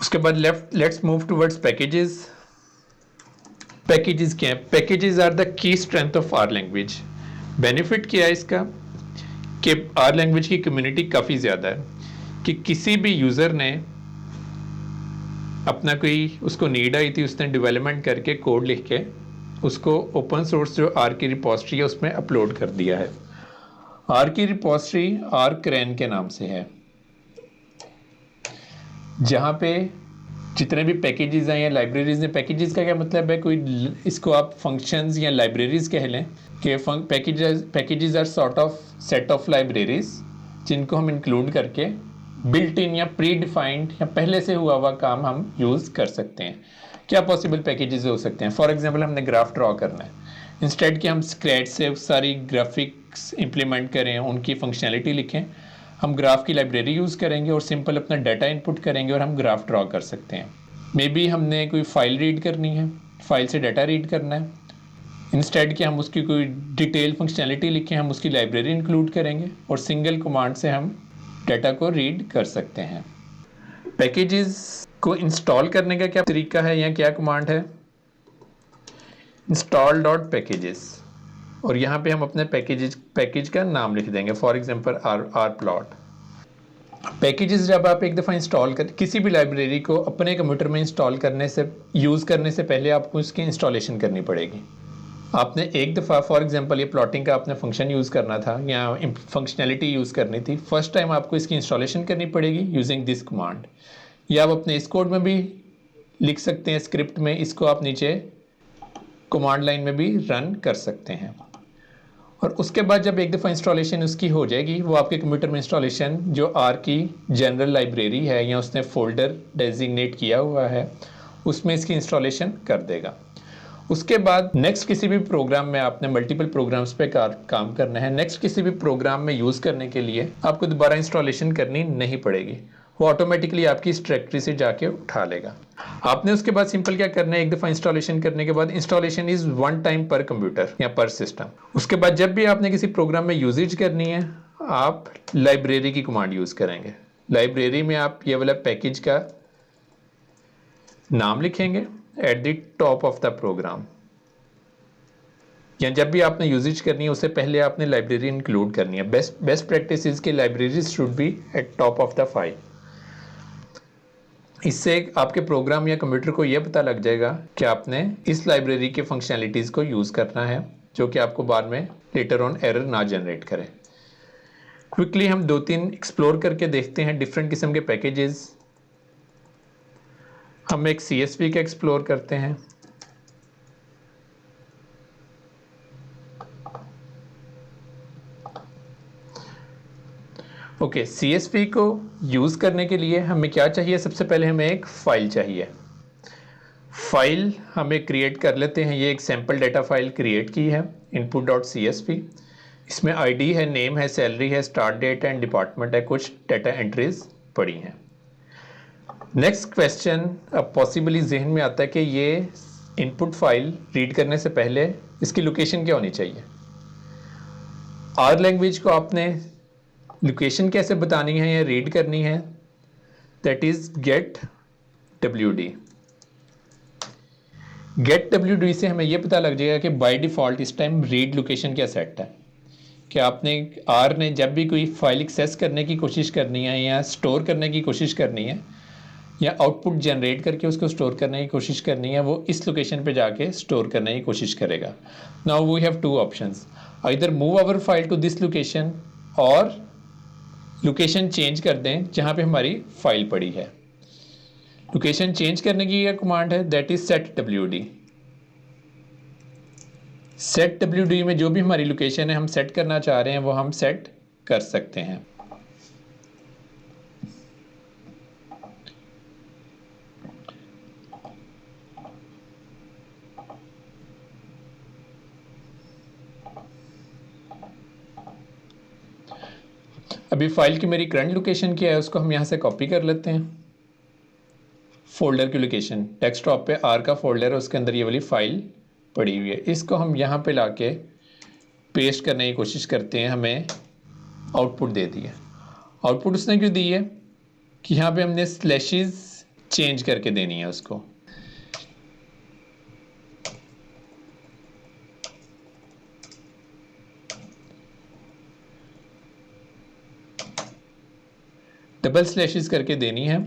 उसके बाद let's move towards packages. Packages क्या है? Packages are the key strength of R language. Benefit क्या है इसका कि आर लैंग्वेज की कम्युनिटी काफ़ी ज़्यादा है, कि किसी भी यूज़र ने अपना कोई उसको नीड आई थी, उसने डेवलपमेंट करके कोड लिख के उसको ओपन सोर्स जो आर की रिपोजिटरी है उसमें अपलोड कर दिया है। आर की रिपोजिटरी आर क्रैन के नाम से है, जहाँ पे जितने भी पैकेजेस हैं या लाइब्रेरीज हैं। पैकेजेस का क्या मतलब है? कोई इसको आप फंक्शंस या लाइब्रेरीज कह लें कि packages are sort of set of libraries जिनको हम इंक्लूड करके बिल्ट इन या प्री डिफाइंड या पहले से हुआ काम हम यूज़ कर सकते हैं। क्या पॉसिबल पैकेजेस हो सकते हैं? फॉर एग्जांपल हमने ग्राफ ड्रॉ करना है, इंस्टेड कि हम स्क्रैच से सारी ग्राफिक्स इंप्लीमेंट करें, उनकी फंक्शनैलिटी लिखें, हम ग्राफ की लाइब्रेरी यूज़ करेंगे और सिंपल अपना डाटा इनपुट करेंगे और हम ग्राफ ड्रॉ कर सकते हैं। मे बी हमने कोई फाइल रीड करनी है, फाइल से डाटा रीड करना है, इंस्टेड कि हम उसकी कोई डिटेल फंक्शनैलिटी लिखें, हम उसकी लाइब्रेरी इंक्लूड करेंगे और सिंगल कमांड से हम डाटा को रीड कर सकते हैं। पैकेजेस को इंस्टॉल करने का क्या तरीका है या क्या कमांड है? इंस्टॉल डॉट पैकेजेस, और यहाँ पे हम अपने पैकेज का नाम लिख देंगे, for example R plot. Packages जब आप एक दफ़ा इंस्टॉल कर किसी भी लाइब्रेरी को अपने कंप्यूटर में इंस्टॉल करने से यूज़ करने से पहले आपको इसकी इंस्टॉलेशन करनी पड़ेगी। आपने एक दफ़ा फॉर एग्जांपल ये प्लॉटिंग का आपने फंक्शन यूज़ करना था या फंक्शनैलिटी यूज़ करनी थी, फर्स्ट टाइम आपको इसकी इंस्टॉलेशन करनी पड़ेगी यूजिंग दिस कमांड। या आप अपने इस कोड में भी लिख सकते हैं, स्क्रिप्ट में इसको आप नीचे कमांड लाइन में भी रन कर सकते हैं। और उसके बाद जब एक दफ़ा इंस्टॉलेशन उसकी हो जाएगी, वो आपके कंप्यूटर में इंस्टॉलेशन जो आर की जनरल लाइब्रेरी है या उसने फोल्डर डेजिग्नेट किया हुआ है उसमें इसकी इंस्टॉलेशन कर देगा। उसके बाद नेक्स्ट किसी भी प्रोग्राम में आपने मल्टीपल प्रोग्राम्स पे काम करना है, नेक्स्ट किसी भी प्रोग्राम में यूज़ करने के लिए आपको दोबारा इंस्टॉलेशन करनी नहीं पड़ेगी, वो ऑटोमेटिकली आपकी इस डायरेक्टरी से जाके उठा लेगा। आपने उसके बाद सिंपल क्या करना है, एक दफ़ा इंस्टॉलेशन करने के बाद इंस्टॉलेशन इज़ वन टाइम पर कंप्यूटर या पर सिस्टम। उसके बाद जब भी आपने किसी प्रोग्राम में यूजेज करनी है आप लाइब्रेरी की कमांड यूज़ करेंगे। लाइब्रेरी में आप ये वाला पैकेज का नाम लिखेंगे at the top of the program, या जब भी आपने यूजेज करनी है उससे पहले आपने लाइब्रेरी इंक्लूड करनी है। बेस्ट प्रैक्टिस इज के libraries should be eight top of the file. इससे आपके प्रोग्राम या कंप्यूटर को यह पता लग जाएगा कि आपने इस लाइब्रेरी के फंक्शनैलिटीज़ को यूज़ करना है, जो कि आपको बाद में लेटर ऑन एरर ना जनरेट करें। क्विकली हम 2-3 एक्सप्लोर करके देखते हैं डिफरेंट किस्म के पैकेजेस। हम एक CSV का एक्सप्लोर करते हैं। ओके, CSV को यूज़ करने के लिए हमें क्या चाहिए? सबसे पहले हमें एक फ़ाइल चाहिए। फाइल हमें क्रिएट कर लेते हैं। ये एक सैम्पल डाटा फाइल क्रिएट की है input.csv। इसमें आईडी है, नेम है, सैलरी है, स्टार्ट डेट एंड डिपार्टमेंट है, कुछ डाटा एंट्रीज पड़ी हैं। नेक्स्ट क्वेश्चन अब पॉसिबली जहन में आता है कि ये इनपुट फाइल रीड करने से पहले इसकी लोकेशन क्या होनी चाहिए। आर लैंग्वेज को आपने लोकेशन कैसे बतानी है या रीड करनी है, दैट इज गेट wd से हमें यह पता लग जाएगा कि बाय डिफ़ॉल्ट इस टाइम रीड लोकेशन क्या सेट है, कि आपने आर ने जब भी कोई फाइल एक्सेस करने की कोशिश करनी है या स्टोर करने की कोशिश करनी है या आउटपुट जनरेट करके उसको स्टोर करने की कोशिश करनी है, वो इस लोकेशन पे जाके स्टोर करने की कोशिश करेगा। Now we have two options, either move our file to this location और लोकेशन चेंज कर दें जहाँ पे हमारी फाइल पड़ी है। लोकेशन चेंज करने की यह कमांड है, that is set wd। Set wd में जो भी हमारी लोकेशन है हम सेट करना चाह रहे हैं वो हम सेट कर सकते हैं। अभी फाइल की मेरी करंट लोकेशन क्या है उसको हम यहाँ से कॉपी कर लेते हैं। फोल्डर की लोकेशन डेस्कटॉप पे आर का फोल्डर है, उसके अंदर ये वाली फाइल पड़ी हुई है। इसको हम यहाँ पे लाके पेस्ट करने की कोशिश करते हैं, हमें आउटपुट दे दिया। आउटपुट उसने क्यों दी है कि यहाँ पे हमने स्लैशेस चेंज करके देनी है उसको। डबल स्लैशेस करके देनी है।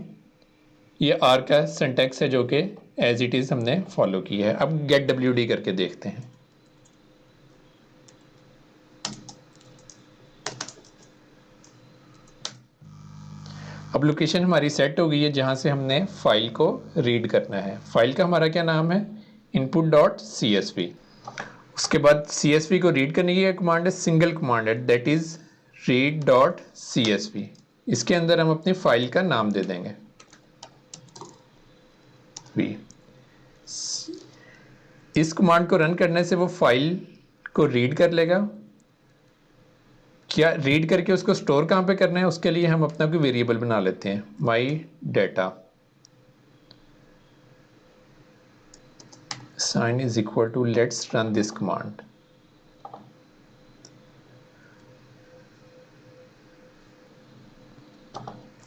ये आर का सिंटैक्स है जो कि एज इट इज़ हमने फॉलो किया है। अब गेट WD करके देखते हैं। अब लोकेशन हमारी सेट हो गई है जहां से हमने फाइल को रीड करना है। फाइल का हमारा क्या नाम है, input.csv। उसके बाद CSV को रीड करने की कमांड है, सिंगल कमांड है, दैट इज read.csv। इसके अंदर हम अपनी फाइल का नाम दे देंगे v। इस कमांड को रन करने से वो फाइल को रीड कर लेगा। क्या रीड करके उसको स्टोर कहाँ पे करना है, उसके लिए हम अपना कोई वेरिएबल बना लेते हैं, my data sign is equal to, let's run this command.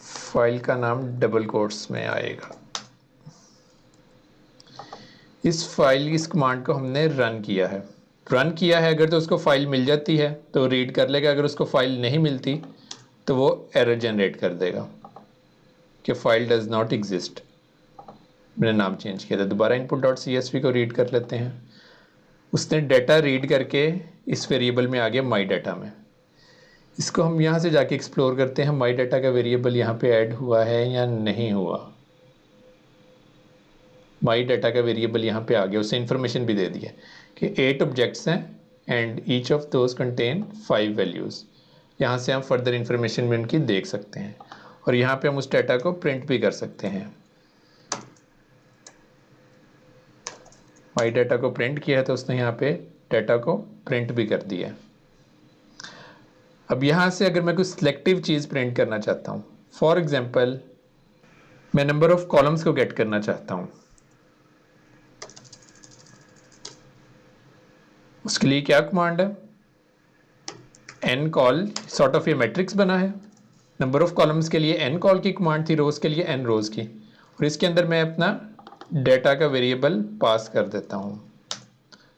File का नाम डबल कोट्स में आएगा। इस कमांड को हमने रन किया है। अगर तो उसको फाइल मिल जाती है तो रीड कर लेगा, अगर उसको फाइल नहीं मिलती तो वो एरर जनरेट कर देगा कि फाइल डज नॉट एग्जिस्ट। मैंने नाम चेंज किया था। दोबारा input.csv को रीड कर लेते हैं। उसने डाटा रीड करके इस वेरिएबल में आ गया माई डाटा में। इसको हम यहाँ से जाके एक्सप्लोर करते हैं, माई डाटा का वेरिएबल यहाँ पे ऐड हुआ है या नहीं हुआ। माई डाटा का वेरिएबल यहाँ पे आ गया। उससे इंफॉर्मेशन भी दे दी है कि 8 ऑब्जेक्ट्स हैं and each of those contain 5 values. यहाँ से हम फर्दर इंफॉर्मेशन में उनकी देख सकते हैं और यहाँ पे हम उस डाटा को प्रिंट भी कर सकते हैं। माई डाटा को प्रिंट किया है तो उसने यहाँ पे डाटा को प्रिंट भी कर दिया। अब यहाँ से अगर मैं कुछ सिलेक्टिव चीज़ प्रिंट करना चाहता हूँ, फॉर एग्जाम्पल मैं नंबर ऑफ कॉलम्स को गेट करना चाहता हूँ, उसके लिए क्या कमांड है, एन कॉल, सॉर्ट ऑफ ये मैट्रिक्स बना है। नंबर ऑफ कॉलम्स के लिए एन कॉल की कमांड थी, रोज के लिए एन रोज की, और इसके अंदर मैं अपना डेटा का वेरिएबल पास कर देता हूँ।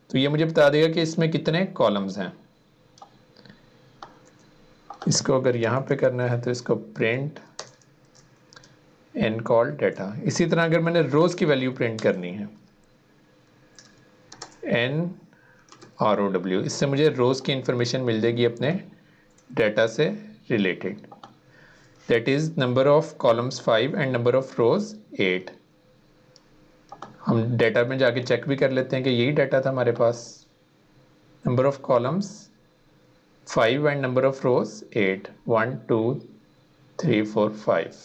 तो ये मुझे बता देगा कि इसमें कितने कॉलम्स हैं। इसको अगर यहाँ पे करना है तो इसको प्रिंट एन कॉल डेटा। इसी तरह अगर मैंने रोज की वैल्यू प्रिंट करनी है, एन ROW, इससे मुझे रोज की इंफॉर्मेशन मिल जाएगी अपने डेटा से related. That is number of columns 5 and number of rows 8। हम डेटा में जाके चेक भी कर लेते हैं कि यही डाटा था हमारे पास। Number of columns 5 and number of rows 8, 1 2 3 4 5।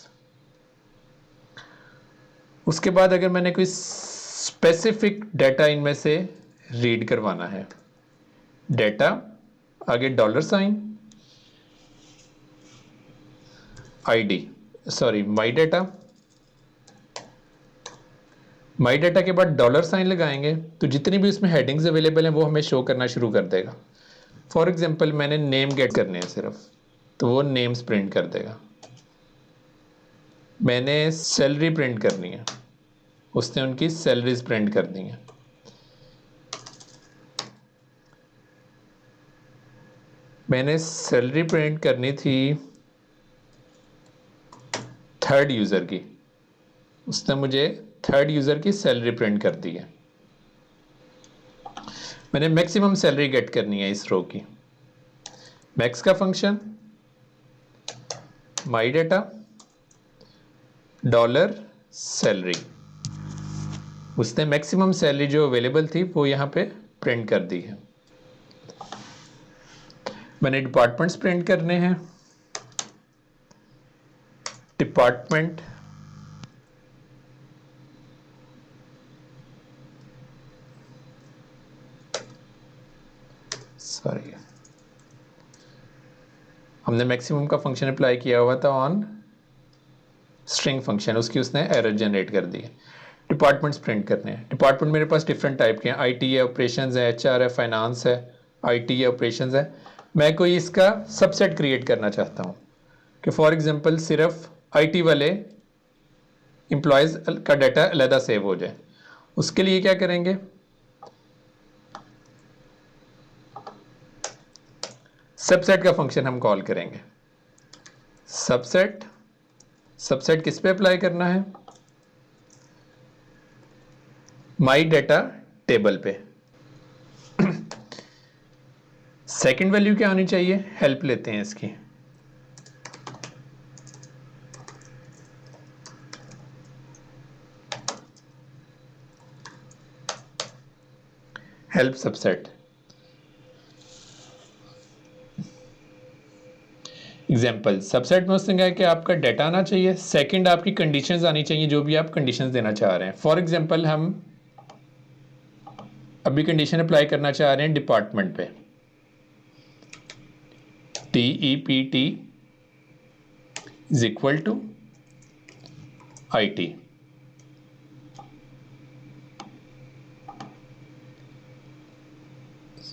उसके बाद अगर मैंने कोई स्पेसिफिक डाटा इनमें से रीड करवाना है, डेटा आगे $, ID, सॉरी माई डाटा के बाद $, लगाएंगे तो जितनी भी उसमें हेडिंग्स अवेलेबल हैं वो हमें शो करना शुरू कर देगा। फॉर एग्जांपल मैंने नेम गेट करने हैं सिर्फ, तो वो नेम्स प्रिंट कर देगा। मैंने सैलरी प्रिंट करनी है, उसने उनकी सैलरीज प्रिंट करनी है। मैंने सैलरी प्रिंट करनी थी थर्ड यूज़र की, उसने मुझे थर्ड यूज़र की सैलरी प्रिंट कर दी है। मैंने मैक्सिमम सैलरी गेट करनी है इस रो की। मैक्स का फंक्शन माई डाटा $सैलरी, उसने मैक्सिमम सैलरी जो अवेलेबल थी वो यहाँ पे प्रिंट कर दी है। मैंने डिपार्टमेंट्स प्रिंट करने हैं, डिपार्टमेंट सॉरी हमने मैक्सिमम का फंक्शन अप्लाई किया हुआ था ऑन स्ट्रिंग फंक्शन, उसकी उसने एरर जनरेट कर दी है। डिपार्टमेंट्स प्रिंट करने हैं। डिपार्टमेंट मेरे पास डिफरेंट टाइप के हैं, IT है, ऑपरेशंस है, HR है, फाइनेंस है, IT है, ऑपरेशंस है। मैं कोई इसका सबसेट क्रिएट करना चाहता हूँ कि फॉर एग्जांपल सिर्फ IT वाले एम्प्लॉयज़ का डाटा अलहदा सेव हो जाए। उसके लिए क्या करेंगे, सबसेट का फंक्शन हम कॉल करेंगे। सबसेट किस पे अप्लाई करना है, माई डाटा टेबल पे। सेकंड वैल्यू क्या होनी चाहिए, हेल्प लेते हैं इसकी। Help subset. एग्जाम्पल सबसेट में उसने कहा कि आपका डाटा आना चाहिए, सेकंड आपकी कंडीशंस आनी चाहिए, जो भी आप कंडीशंस देना चाह रहे हैं। फॉर एग्जांपल हम अभी कंडीशन अप्लाई करना चाह रहे हैं डिपार्टमेंट पे, TEPT is equal to IT।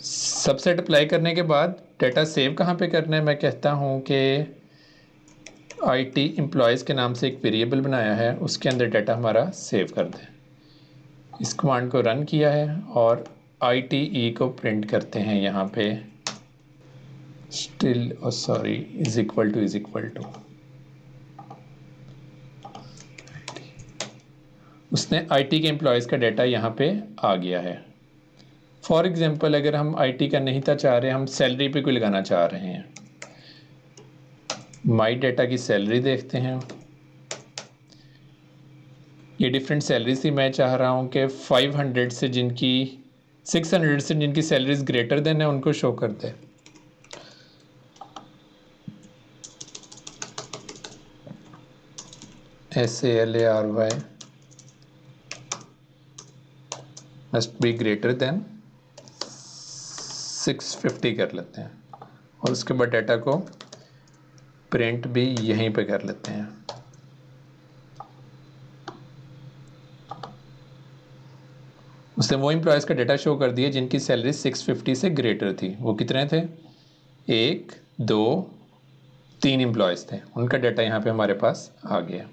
Subset apply करने के बाद डाटा सेव कहाँ पे करना है, मैं कहता हूँ कि IT एम्प्लॉयज़ के नाम से एक वेरिएबल बनाया है, उसके अंदर डाटा हमारा सेव कर दें। इस कमांड को रन किया है और ITE को प्रिंट करते हैं यहाँ पे, still sorry is equal to उसने IT के एम्प्लॉयज़ का डाटा यहाँ पे आ गया है। फॉर एग्जांपल अगर हम IT का नहीं था चाह रहे, हम सैलरी पे कोई लगाना चाह रहे हैं, माई डाटा की सैलरी देखते हैं। ये डिफरेंट सैलरीज थी, मैं चाह रहा हूँ कि 500 से जिनकी 600 से जिनकी सैलरीज ग्रेटर देन है उनको शो कर दे। SALARY must be greater than 650 कर लेते हैं और उसके बाद डाटा को प्रिंट भी यहीं पे कर लेते हैं। उसने वो एम्प्लॉयज़ का डाटा शो कर दिया जिनकी सैलरी 650 से ग्रेटर थी। वो कितने थे, 1 2 3 एम्प्लॉयज़ थे, उनका डाटा यहाँ पे हमारे पास आ गया।